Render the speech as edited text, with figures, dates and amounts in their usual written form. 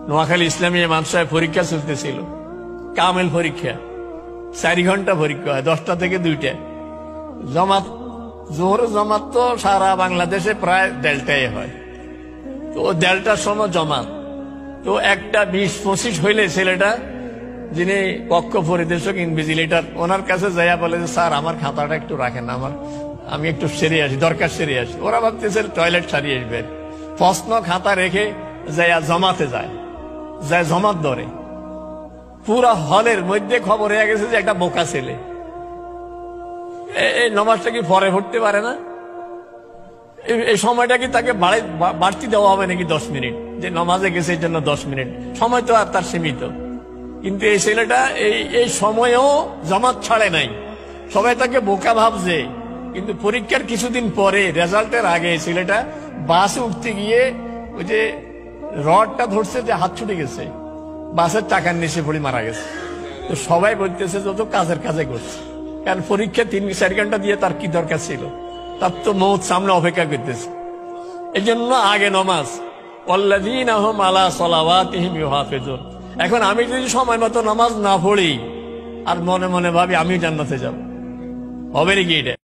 নোয়াখালী ইসলামী মাদ্রাসায় পরীক্ষা চলতেছিল, কামেল পরীক্ষা, 4 ঘন্টা পরীক্ষা হয়, 10টা থেকে 2টা। জমাত, জোহর জমাত তো সারা বাংলাদেশে প্রায় দেড়টায় হয়, তো 1:30টার সময় জমাত। তো 1:20-25 হইলে ছেলেটা, যিনি কক্ষ পরিদর্শক ইনভিজিলেটর, ওনার কাছে যাইয়া বলে যে স্যার আমার খাতাটা একটু রাখেন, আমি একটু সেরে আসি, দরকার সেরে আসি। ওরা ভাবতেছে টয়লেট সারিয়ে আসবে, প্রশ্ন খাতা রেখে যাইয়া জমাতে যায় জমাত ধরে। পুরা হলের মধ্যে খবর হয়ে গেছে যে একটা বোকা ছেলে, এই নমাজটা কি পরে পড়তে পারে না, এই সময়টা কি তাকে বাড়তি দেওয়া হবে নাকি 10 মিনিট, যে নমাজে গেছে এই জন্য 10 মিনিট, সময় তো আর তার সীমিত। কিন্তু এই ছেলেটা এই সময়েও জমাত ছাড়ে নাই, সবাই তাকে বোকা ভাবছে। কিন্তু পরীক্ষার কিছুদিন পরে, রেজাল্টের আগে, ছেলেটা বাসে উঠতে গিয়ে ওই যে রডটা ধরছে, যে হাত ছুটে গেছে, বাসের টাকার নিচে পড়ে মারা গেছে। তো সবাই বলতেছে যত কাজের কাজে করছে, কারণ পরীক্ষা 3-4 ঘন্টা দিয়ে তার কি দরকার ছিল, তার তো মৌত সামনে অপেক্ষা করতেছে। এই জন্য আগে নমাজ, ওয়াল্লাযীনা হুম আলা সালাওয়াতিহিম ইউহাফিজুন। এখন আমি যদি সময় মতো নামাজ না পড়ি আর মনে মনে ভাবি আমি জান্নাতে যাব, হবে নাকি এটা?